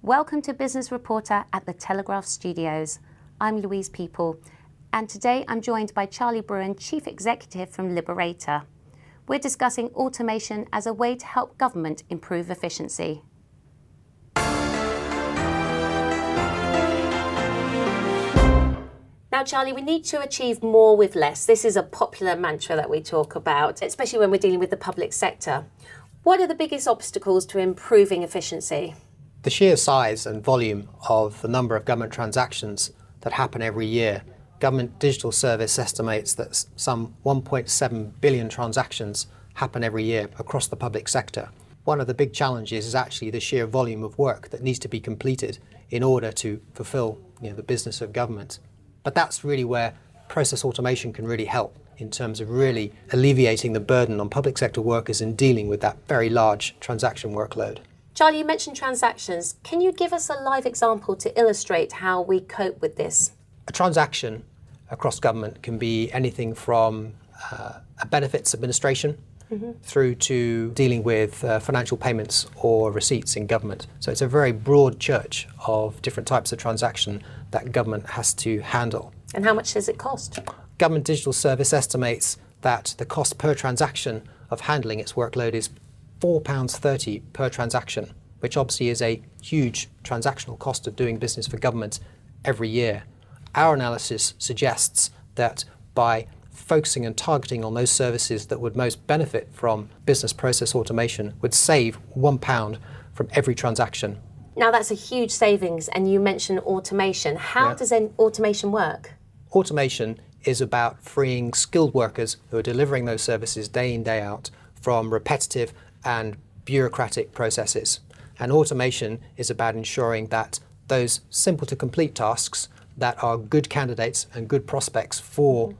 Welcome to Business Reporter at the Telegraph Studios. I'm Louise People, and today I'm joined by Charlie Bruin, Chief Executive from Liberata. We're discussing automation as a way to help government improve efficiency. Now, Charlie, we need to achieve more with less. This is a popular mantra that we talk about, especially when we're dealing with the public sector. What are the biggest obstacles to improving efficiency? The sheer size and volume of the number of government transactions that happen every year. Government Digital Service estimates that some 1.7 billion transactions happen every year across the public sector. One of the big challenges is actually the sheer volume of work that needs to be completed in order to fulfill the business of government. But that's really where process automation can really help in terms of really alleviating the burden on public sector workers in dealing with that very large transaction workload. Charlie, you mentioned transactions. Can you give us a live example to illustrate how we cope with this? A transaction across government can be anything from a benefits administration through to dealing with financial payments or receipts in government. So it's a very broad church of different types of transaction that government has to handle. And how much does it cost? Government Digital Service estimates that the cost per transaction of handling its workload is £4.30 per transaction, which obviously is a huge transactional cost of doing business for government every year. Our analysis suggests that by focusing and targeting on those services that would most benefit from business process automation would save £1 from every transaction. Now that's a huge savings, and you mentioned automation. How does automation work? Automation is about freeing skilled workers who are delivering those services day in, day out from repetitive and bureaucratic processes. And automation is about ensuring that those simple to complete tasks that are good candidates and good prospects for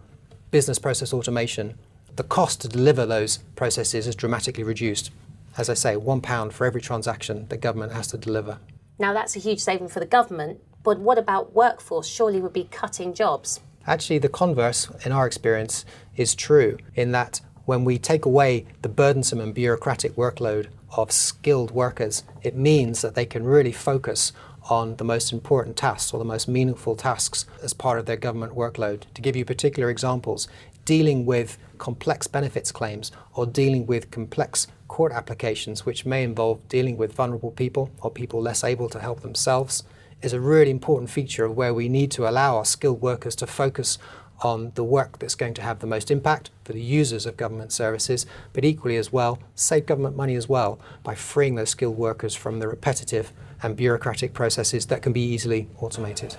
business process automation, the cost to deliver those processes is dramatically reduced. As I say, £1 for every transaction the government has to deliver. Now that's a huge saving for the government, but what about workforce? Surely we'd be cutting jobs. Actually, the converse, in our experience, is true in that when we take away the burdensome and bureaucratic workload of skilled workers, it means that they can really focus on the most important tasks or the most meaningful tasks as part of their government workload. To give you particular examples, dealing with complex benefits claims or dealing with complex court applications, which may involve dealing with vulnerable people or people less able to help themselves, is a really important feature of where we need to allow our skilled workers to focus on the work that's going to have the most impact for the users of government services, but equally as well, save government money as well by freeing those skilled workers from the repetitive and bureaucratic processes that can be easily automated.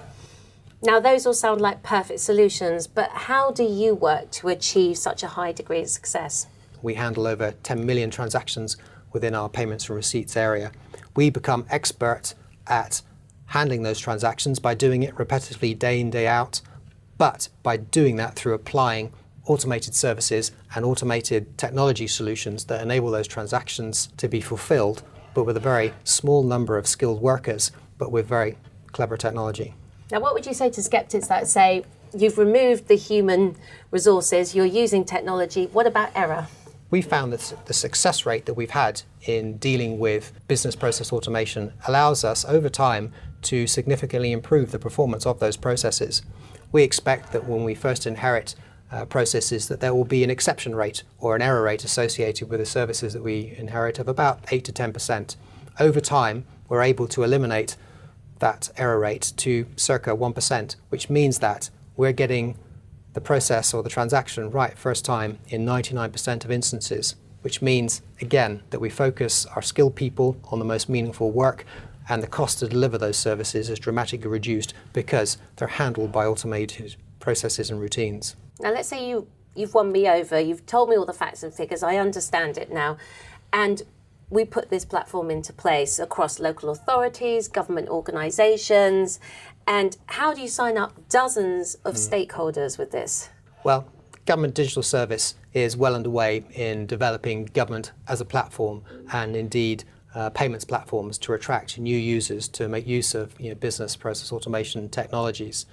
Now those all sound like perfect solutions, but how do you work to achieve such a high degree of success? We handle over 10 million transactions within our payments and receipts area. We become expert at handling those transactions by doing it repetitively day in, day out, but by doing that through applying automated services and automated technology solutions that enable those transactions to be fulfilled, but with a very small number of skilled workers, but with very clever technology. Now, what would you say to skeptics that say, you've removed the human resources, you're using technology, what about error? We found that the success rate that we've had in dealing with business process automation allows us over time to significantly improve the performance of those processes. We expect that when we first inherit processes that there will be an exception rate or an error rate associated with the services that we inherit of about 8 to 10%. Over time, we're able to eliminate that error rate to circa 1%, which means that we're getting the process or the transaction right first time in 99% of instances, which means, again, that we focus our skilled people on the most meaningful work, and the cost to deliver those services is dramatically reduced because they're handled by automated processes and routines. Now let's say you've won me over, you've told me all the facts and figures, I understand it now, and we put this platform into place across local authorities, government organisations, and how do you sign up dozens of stakeholders with this? Well, Government Digital Service is well underway in developing government as a platform and indeed payments platforms to attract new users to make use of business process automation technologies.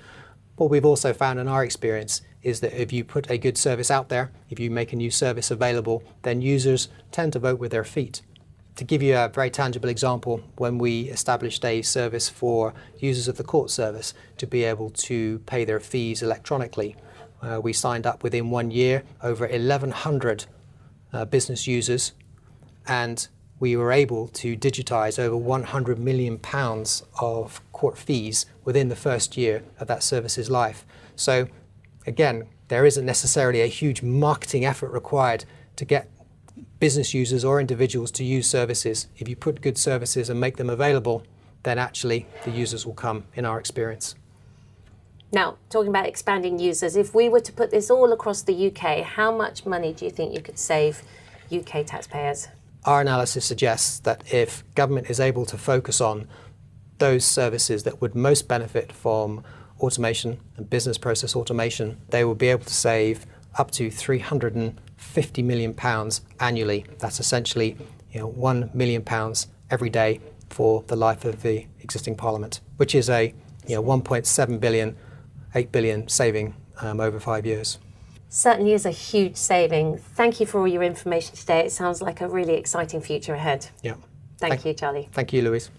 What we've also found in our experience is that if you put a good service out there, if you make a new service available, then users tend to vote with their feet. To give you a very tangible example, when we established a service for users of the court service to be able to pay their fees electronically, we signed up within 1 year over 1,100 business users, and we were able to digitise over £100 million of court fees within the first year of that service's life. So again, there isn't necessarily a huge marketing effort required to get business users or individuals to use services. If you put good services and make them available, then actually the users will come, in our experience. Now, talking about expanding users, if we were to put this all across the UK, how much money do you think you could save UK taxpayers? Our analysis suggests that if government is able to focus on those services that would most benefit from automation and business process automation, they will be able to save up to £350 million annually. That's essentially £1 million every day for the life of the existing Parliament, which is a 1.7 billion, 8 billion saving over 5 years. Certainly is a huge saving. Thank you for all your information today. It sounds like a really exciting future ahead. Yeah. Thank you, Charlie. Thank you, Louise.